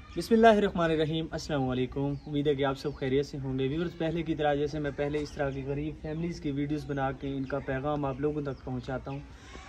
बिस्मिल्लाहिर्रहमानिर्रहीम, अस्सलाम वालेकुम। उम्मीद है कि आप सब खैरियत से होंगे। व्यूअर्स, पहले की तरह जैसे मैं पहले इस तरह की गरीब फैमिलीज़ की वीडियोस बना के इनका पैगाम आप लोगों तक पहुंचाता हूं।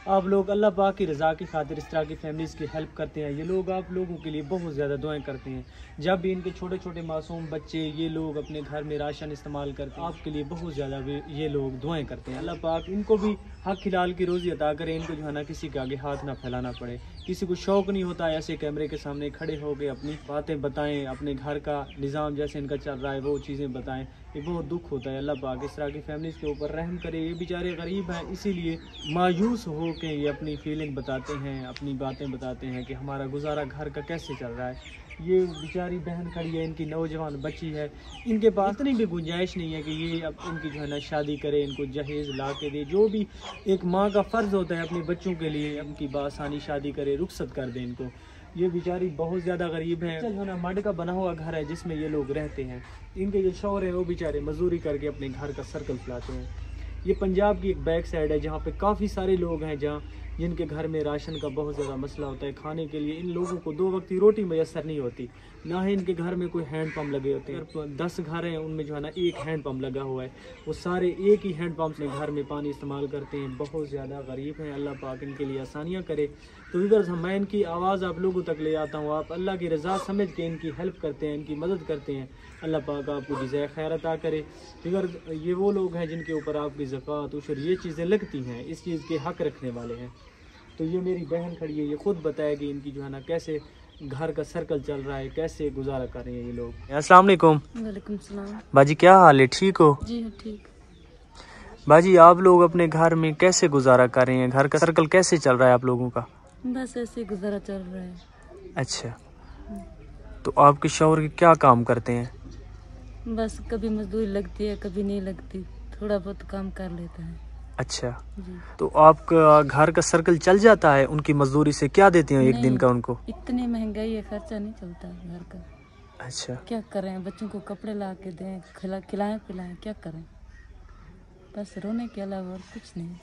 आप लोग अल्लाह पाक की रज़ा की खातिर इस तरह की फैमिलीज़ की हेल्प करते हैं। ये लोग आप लोगों के लिए बहुत ज़्यादा दुआएं करते हैं। जब भी इनके छोटे छोटे मासूम बच्चे ये लोग अपने घर में राशन इस्तेमाल करते हैं, आपके लिए बहुत ज़्यादा ये लोग दुआएं करते हैं। अल्लाह पाक इनको भी हक हिलाल की रोज़ी अता करे, इनको जो है ना किसी के आगे हाथ ना फैलाना पड़े। किसी को शौक़ नहीं होता ऐसे कैमरे के सामने खड़े होकर अपनी बातें बताएं, अपने घर का निज़ाम जैसे इनका चल रहा है वो चीज़ें बताएं। ये बहुत दुख होता है। अल्लाह पाक इस तरह की फैमिलीज़ के ऊपर रहम करे। ये बेचारे गरीब हैं, इसीलिए मायूस हो के ये अपनी फीलिंग बताते हैं, अपनी बातें बताते हैं कि हमारा गुजारा घर का कैसे चल रहा है। ये बेचारी बहन खड़ी है, इनकी नौजवान बच्ची है, इनके पास इतनी भी गुंजाइश नहीं है कि ये अब इनकी जो है ना शादी करे, इनको जहेज़ ला के दे। जो भी एक माँ का फ़र्ज़ होता है अपने बच्चों के लिए, उनकी बासानी शादी करे, रुखसत कर दे इनको। ये बेचारी बहुत ज़्यादा गरीब है। जो ना मड का बना हुआ घर है जिसमें ये लोग रहते हैं। इनके जो शौहर हैं वो बेचारे मजदूरी करके अपने घर का सर्कल चलाते हैं। ये पंजाब की एक बैक साइड है जहाँ पे काफ़ी सारे लोग हैं, जहाँ जिनके घर में राशन का बहुत ज़्यादा मसला होता है। खाने के लिए इन लोगों को 2 वक्त की रोटी मैसर नहीं होती, ना ही इनके घर में कोई हैंड पंप लगे होते हैं। 10 घर हैं, उनमें जो है ना एक हैंड पंप लगा हुआ है। वो सारे एक ही हैंड पंप से घर में पानी इस्तेमाल करते हैं। बहुत ज़्यादा गरीब हैं। अल्लाह पाक इनके लिए आसानियाँ करे। तो व्यूअर्स, मैं इनकी आवाज़ आप लोगों तक ले आता हूँ। आप अल्लाह की रज़ा समझ के इनकी हेल्प करते हैं, इनकी मदद करते हैं। अल्लाह पाक आपको जज़ाए खैर अता करे। व्यूअर्स, ये वो लोग हैं जिनके ऊपर आपकी ज़कात उशर ये चीज़ें लगती हैं, इस चीज़ के हक़ रखने वाले हैं। तो ये मेरी बहन खड़ी है, ये खुद बताएगी इनकी जो है ना कैसे घर का सर्कल चल रहा है, कैसे गुजारा कर रहे हैं ये लोग। अस्सलाम वालेकुम। वालेकुम सलाम। बाजी, क्या हाल है? ठीक हो? जी ठीक। बाजी, आप लोग अपने घर में कैसे गुजारा कर रहे हैं? घर का सर्कल कैसे चल रहा है आप लोगों का? बस ऐसे गुजारा चल रहा है। अच्छा, तो आपके शौहर क्या काम करते हैं? बस कभी मजदूरी लगती है, कभी नहीं लगती, थोड़ा बहुत काम कर लेता है। अच्छा, तो आपका घर का सर्कल चल जाता है उनकी मजदूरी से? क्या देते हैं एक दिन का उनको? इतनी महंगाई है, खर्चा नहीं चलता घर का। अच्छा, क्या करें, बच्चों को कपड़े ला के दें, खिलाएं पिलाएं, क्या करें, बस रोने के अलावा और कुछ नहीं।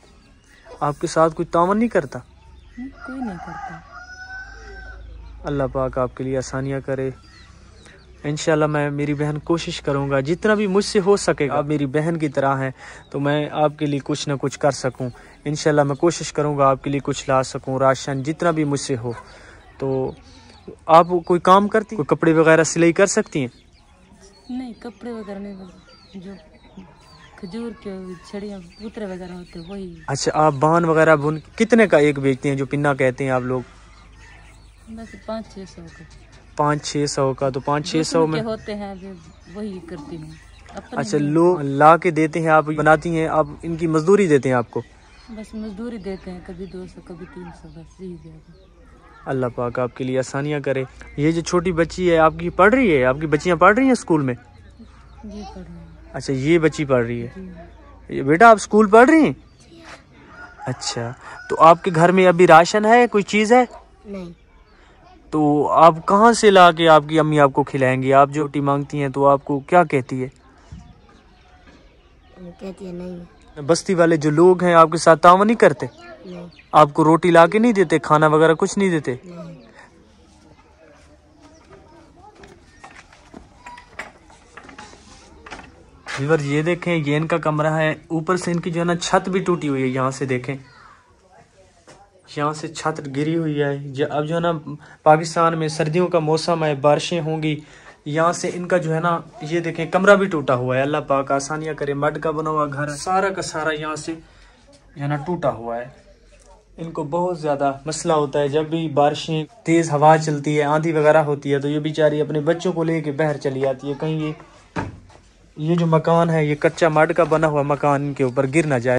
आपके साथ कोई तावन नहीं करता? कोई नहीं करता। अल्लाह पाक आपके लिए आसानियाँ करे। इंशाल्लाह मैं मेरी बहन कोशिश करूँगा जितना भी मुझसे हो सकेगा। आप मेरी बहन की तरह हैं तो मैं आपके लिए कुछ ना कुछ कर सकूँ। इंशाल्लाह मैं कोशिश करूँगा आपके लिए कुछ ला सकूँ, राशन जितना भी मुझसे हो। तो आप कोई काम करती, कोई कपड़े वगैरह सिलाई कर सकती हैं? नहीं, कपड़े वगैरह नहीं, जो खजूर के छड़ियाँ पुतरे वगैरह होते हैं वही। अच्छा, आप बान वगैरह बुन कितने का एक बेचते हैं, जो पिन्ना कहते हैं आप लोग? बस 500-600 का। 500-600 का? तो 500-600 में होते हैं, वही करती हूँ। अच्छा, लोग ला के देते हैं, आप बनाती हैं, आप इनकी मजदूरी देते हैं आपको? बस मजदूरी देते हैं, कभी 200 कभी 300, बस यही ज्यादा। अल्लाह पाक आपके लिए आसानियाँ करे। ये जो छोटी बच्ची है आपकी पढ़ रही है? आपकी बच्चियाँ पढ़ रही हैं स्कूल में? जी पढ़ रही है। अच्छा, ये बच्ची पढ़ रही है। ये बेटा आप स्कूल पढ़ रही हैं? अच्छा, तो आपके घर में अभी राशन है, कोई चीज़ है? नहीं। तो आप कहाँ से ला के आपकी अम्मी आपको खिलाएंगी? आप जो रोटी मांगती हैं तो आपको क्या कहती है? कहती है नहीं। बस्ती वाले जो लोग हैं आपके साथ तावन नहीं करते? नहीं। आपको रोटी ला के नहीं देते, खाना वगैरह कुछ नहीं देते? नहीं। व्यूअर्स, ये देखें, ये इनका कमरा है। ऊपर से इनकी जो है ना छत भी टूटी हुई है। यहाँ से देखें, यहाँ से छत गिरी हुई है। अब जो है ना पाकिस्तान में सर्दियों का मौसम है, बारिशें होंगी। यहाँ से इनका जो है ना ये देखें कमरा भी टूटा हुआ है। अल्लाह पाक आसानियाँ करे। मड का बना हुआ घर सारा का सारा यहाँ से जो है ना टूटा हुआ है। इनको बहुत ज़्यादा मसला होता है जब भी बारिशें, तेज़ हवा चलती है, आंधी वगैरह होती है, तो ये बेचारी अपने बच्चों को लेके बाहर चली जाती है कहीं ये जो मकान है, ये कच्चा मड का बना हुआ मकान इनके ऊपर गिर ना जाए।